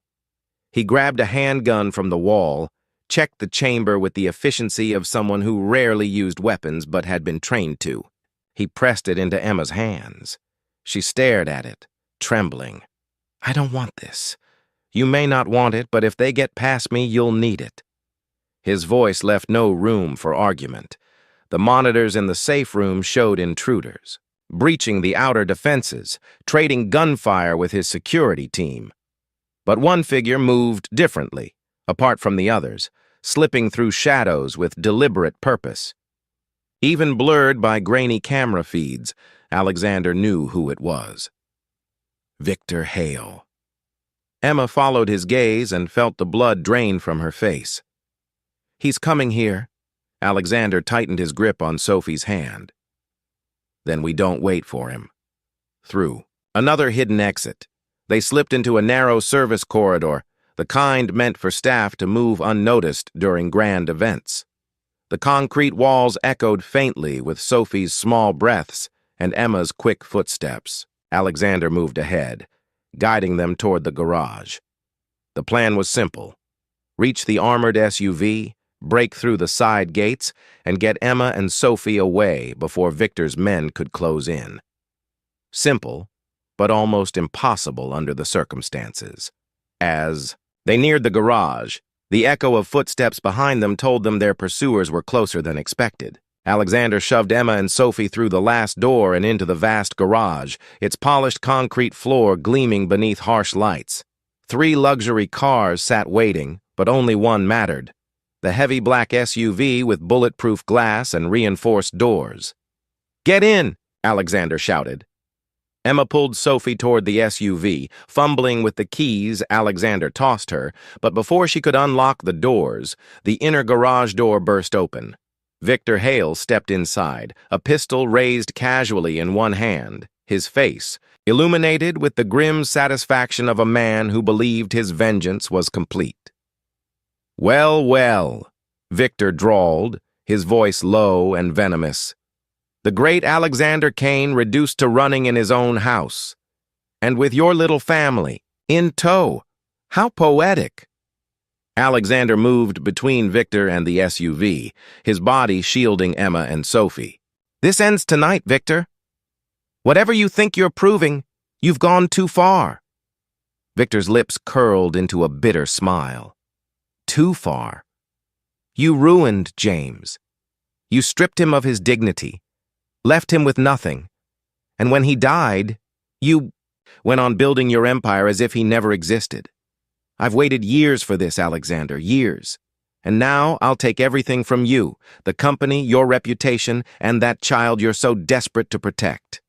He grabbed a handgun from the wall, checked the chamber with the efficiency of someone who rarely used weapons but had been trained to. He pressed it into Emma's hands. She stared at it, trembling. "I don't want this. You may not want it, but if they get past me, you'll need it." His voice left no room for argument. The monitors in the safe room showed intruders, breaching the outer defenses, trading gunfire with his security team. But one figure moved differently, apart from the others, slipping through shadows with deliberate purpose. Even blurred by grainy camera feeds, Alexander knew who it was. Victor Hale. Emma followed his gaze and felt the blood drain from her face. "He's coming here." Alexander tightened his grip on Sophie's hand. "Then we don't wait for him." Through another hidden exit, they slipped into a narrow service corridor, the kind meant for staff to move unnoticed during grand events. The concrete walls echoed faintly with Sophie's small breaths and Emma's quick footsteps. Alexander moved ahead, guiding them toward the garage. The plan was simple: reach the armored SUV, break through the side gates, and get Emma and Sophie away before Victor's men could close in. Simple, but almost impossible under the circumstances. As they neared the garage, the echo of footsteps behind them told them their pursuers were closer than expected. Alexander shoved Emma and Sophie through the last door and into the vast garage, its polished concrete floor gleaming beneath harsh lights. 3 luxury cars sat waiting, but only one mattered: the heavy black SUV with bulletproof glass and reinforced doors. "Get in!" Alexander shouted. Emma pulled Sophie toward the SUV, fumbling with the keys Alexander tossed her, but before she could unlock the doors, the inner garage door burst open. Victor Hale stepped inside, a pistol raised casually in one hand, his face illuminated with the grim satisfaction of a man who believed his vengeance was complete. "Well, well," Victor drawled, his voice low and venomous. "The great Alexander Kane reduced to running in his own house. And with your little family, in tow. How poetic." Alexander moved between Victor and the SUV, his body shielding Emma and Sophie. "This ends tonight, Victor. Whatever you think you're proving, you've gone too far." Victor's lips curled into a bitter smile. "Too far. You ruined James. You stripped him of his dignity, left him with nothing. And when he died, you went on building your empire as if he never existed. I've waited years for this, Alexander, years. And now I'll take everything from you, the company, your reputation, and that child you're so desperate to protect."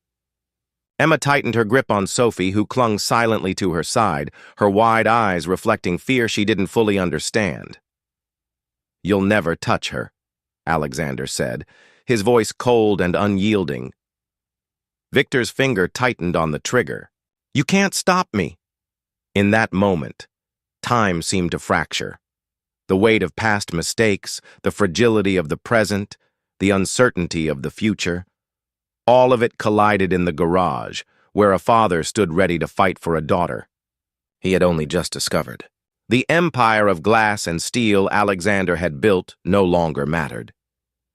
Emma tightened her grip on Sophie, who clung silently to her side, her wide eyes reflecting fear she didn't fully understand. "You'll never touch her," Alexander said, his voice cold and unyielding. Victor's finger tightened on the trigger. "You can't stop me." In that moment, time seemed to fracture. The weight of past mistakes, the fragility of the present, the uncertainty of the future, all of it collided in the garage, where a father stood ready to fight for a daughter he had only just discovered. The empire of glass and steel Alexander had built no longer mattered.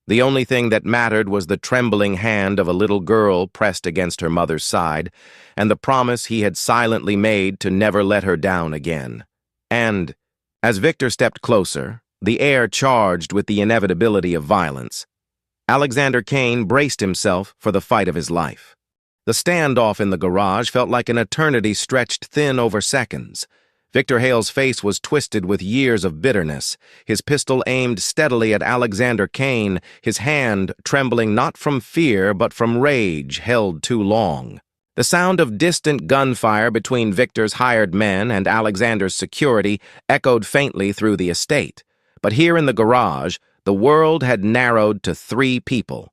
The only thing that mattered was the trembling hand of a little girl pressed against her mother's side, and the promise he had silently made to never let her down again. And, as Victor stepped closer, the air charged with the inevitability of violence, Alexander Kane braced himself for the fight of his life. The standoff in the garage felt like an eternity stretched thin over seconds. Victor Hale's face was twisted with years of bitterness, his pistol aimed steadily at Alexander Kane, his hand trembling not from fear but from rage held too long. The sound of distant gunfire between Victor's hired men and Alexander's security echoed faintly through the estate. But here in the garage, the world had narrowed to three people.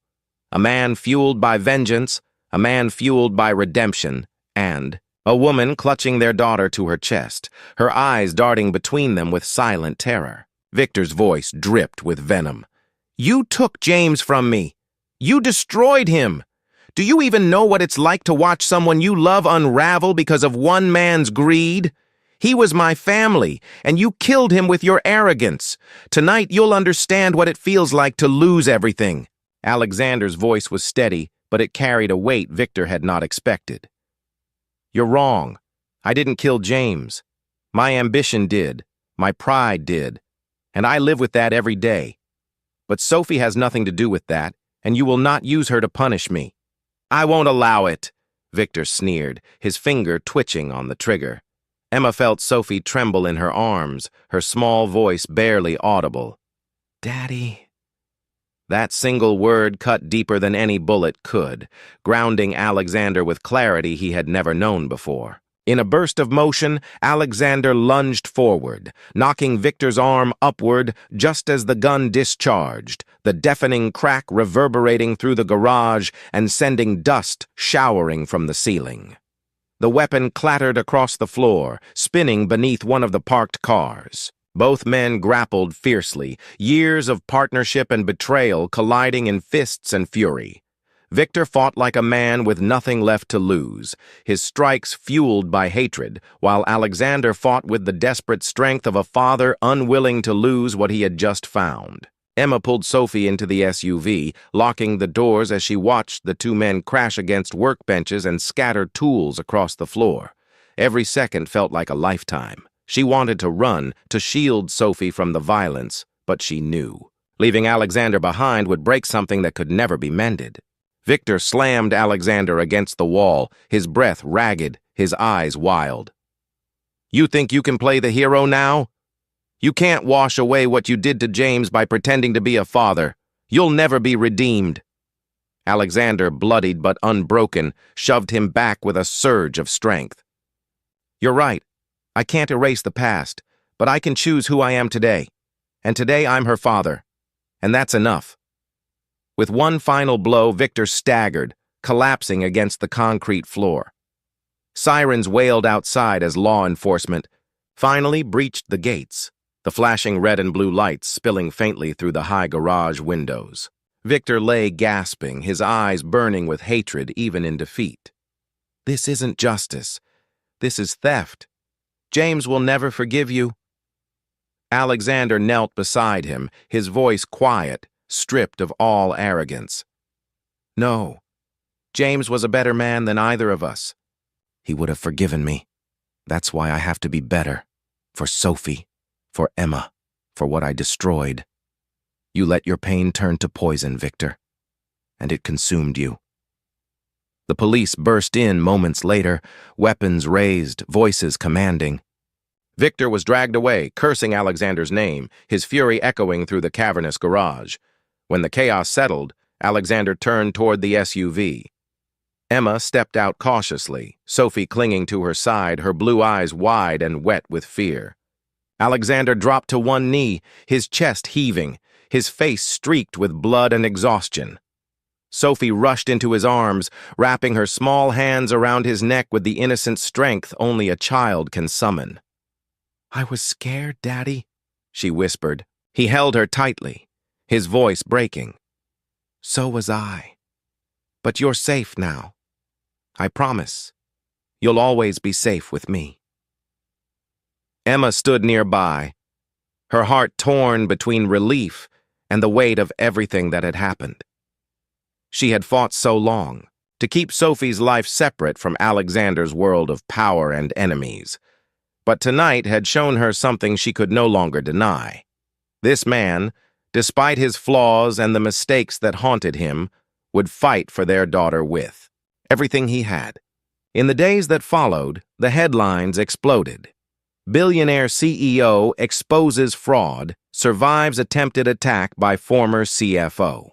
A man fueled by vengeance, a man fueled by redemption, and a woman clutching their daughter to her chest, her eyes darting between them with silent terror. Victor's voice dripped with venom. "You took James from me. You destroyed him. Do you even know what it's like to watch someone you love unravel because of one man's greed? He was my family, and you killed him with your arrogance. Tonight you'll understand what it feels like to lose everything." Alexander's voice was steady, but it carried a weight Victor had not expected. "You're wrong. I didn't kill James. My ambition did. My pride did. And I live with that every day. But Sophie has nothing to do with that, and you will not use her to punish me." "I won't allow it," Victor sneered, his finger twitching on the trigger. Emma felt Sophie tremble in her arms, her small voice barely audible. "Daddy." That single word cut deeper than any bullet could, grounding Alexander with clarity he had never known before. In a burst of motion, Alexander lunged forward, knocking Victor's arm upward just as the gun discharged, the deafening crack reverberating through the garage and sending dust showering from the ceiling. The weapon clattered across the floor, spinning beneath one of the parked cars. Both men grappled fiercely, years of partnership and betrayal colliding in fists and fury. Victor fought like a man with nothing left to lose, his strikes fueled by hatred, while Alexander fought with the desperate strength of a father unwilling to lose what he had just found. Emma pulled Sophie into the SUV, locking the doors as she watched the two men crash against workbenches and scatter tools across the floor. Every second felt like a lifetime. She wanted to run, to shield Sophie from the violence, but she knew. Leaving Alexander behind would break something that could never be mended. Victor slammed Alexander against the wall, his breath ragged, his eyes wild. "You think you can play the hero now? You can't wash away what you did to James by pretending to be a father. You'll never be redeemed." Alexander, bloodied but unbroken, shoved him back with a surge of strength. "You're right. I can't erase the past, but I can choose who I am today. And today I'm her father. And that's enough." With one final blow, Victor staggered, collapsing against the concrete floor. Sirens wailed outside as law enforcement finally breached the gates, the flashing red and blue lights spilling faintly through the high garage windows. Victor lay gasping, his eyes burning with hatred even in defeat. "This isn't justice. This is theft. James will never forgive you." Alexander knelt beside him, his voice quiet, stripped of all arrogance. "No, James was a better man than either of us. He would have forgiven me. That's why I have to be better. For Sophie, for Emma, for what I destroyed. You let your pain turn to poison, Victor, and it consumed you." The police burst in moments later, weapons raised, voices commanding. Victor was dragged away, cursing Alexander's name, his fury echoing through the cavernous garage. When the chaos settled, Alexander turned toward the SUV. Emma stepped out cautiously, Sophie clinging to her side, her blue eyes wide and wet with fear. Alexander dropped to one knee, his chest heaving, his face streaked with blood and exhaustion. Sophie rushed into his arms, wrapping her small hands around his neck with the innocent strength only a child can summon. "I was scared, Daddy," she whispered. He held her tightly, his voice breaking. "So was I. But you're safe now. I promise. You'll always be safe with me." Emma stood nearby, her heart torn between relief and the weight of everything that had happened. She had fought so long, to keep Sophie's life separate from Alexander's world of power and enemies. But tonight had shown her something she could no longer deny. This man, despite his flaws and the mistakes that haunted him, would fight for their daughter with everything he had. In the days that followed, the headlines exploded. Billionaire CEO exposes fraud, survives attempted attack by former CFO.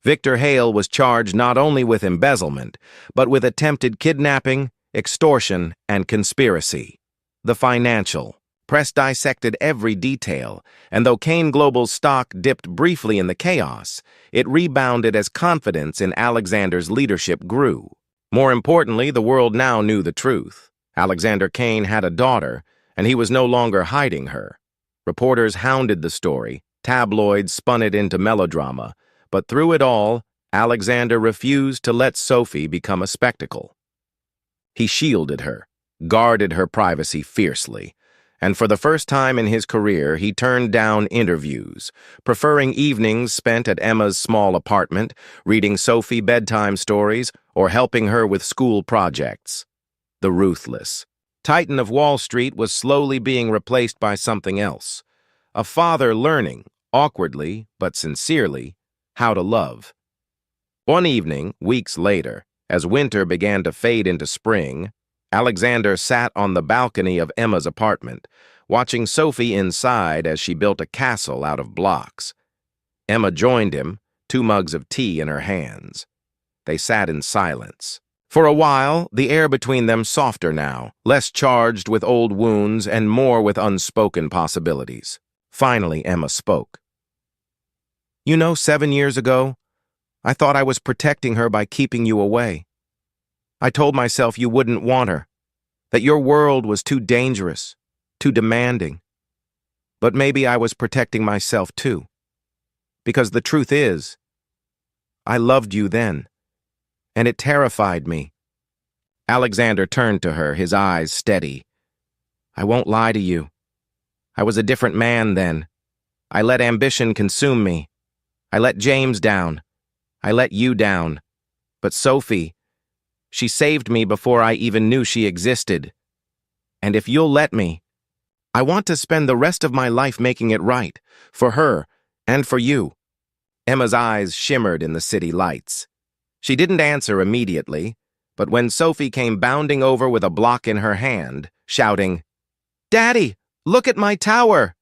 Victor Hale was charged not only with embezzlement, but with attempted kidnapping, extortion, and conspiracy. The financial press dissected every detail, and though Kane Global's stock dipped briefly in the chaos, it rebounded as confidence in Alexander's leadership grew. More importantly, the world now knew the truth. Alexander Kane had a daughter, and he was no longer hiding her. Reporters hounded the story, tabloids spun it into melodrama, but through it all, Alexander refused to let Sophie become a spectacle. He shielded her, guarded her privacy fiercely, and for the first time in his career, he turned down interviews, preferring evenings spent at Emma's small apartment, reading Sophie bedtime stories, or helping her with school projects. The ruthless Titan of Wall Street was slowly being replaced by something else. A father learning, awkwardly but sincerely, how to love. One evening, weeks later, as winter began to fade into spring, Alexander sat on the balcony of Emma's apartment, watching Sophie inside as she built a castle out of blocks. Emma joined him, 2 mugs of tea in her hands. They sat in silence. For a while, the air between them softer now, less charged with old wounds and more with unspoken possibilities. Finally, Emma spoke. "You know, 7 years ago, I thought I was protecting her by keeping you away. I told myself you wouldn't want her, that your world was too dangerous, too demanding. But maybe I was protecting myself too. Because the truth is, I loved you then, and it terrified me." Alexander turned to her, his eyes steady. "I won't lie to you. I was a different man then. I let ambition consume me. I let James down. I let you down. But Sophie, she saved me before I even knew she existed. And if you'll let me, I want to spend the rest of my life making it right, for her and for you." Emma's eyes shimmered in the city lights. She didn't answer immediately, but when Sophie came bounding over with a block in her hand, shouting, "Daddy, look at my tower!"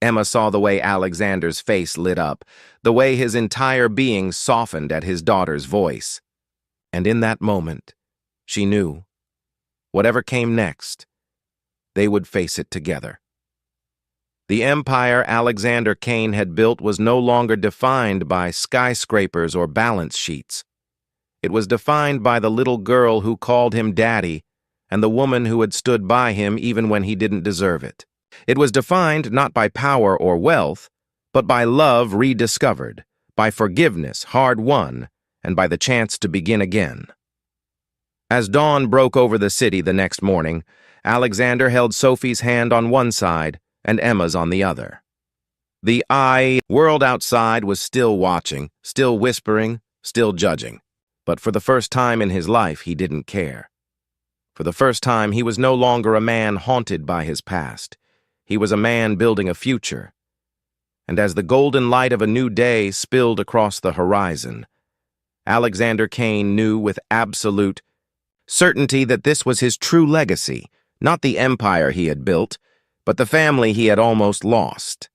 Emma saw the way Alexander's face lit up, the way his entire being softened at his daughter's voice. And in that moment, she knew, whatever came next, they would face it together. The empire Alexander Kane had built was no longer defined by skyscrapers or balance sheets. It was defined by the little girl who called him daddy and the woman who had stood by him even when he didn't deserve it. It was defined not by power or wealth, but by love rediscovered, by forgiveness hard-won, and by the chance to begin again. As dawn broke over the city the next morning, Alexander held Sophie's hand on one side and Emma's on the other. The world outside was still watching, still whispering, still judging. But for the first time in his life, he didn't care. For the first time, he was no longer a man haunted by his past. He was a man building a future. And as the golden light of a new day spilled across the horizon, Alexander Kane knew with absolute certainty that this was his true legacy, not the empire he had built, but the family he had almost lost.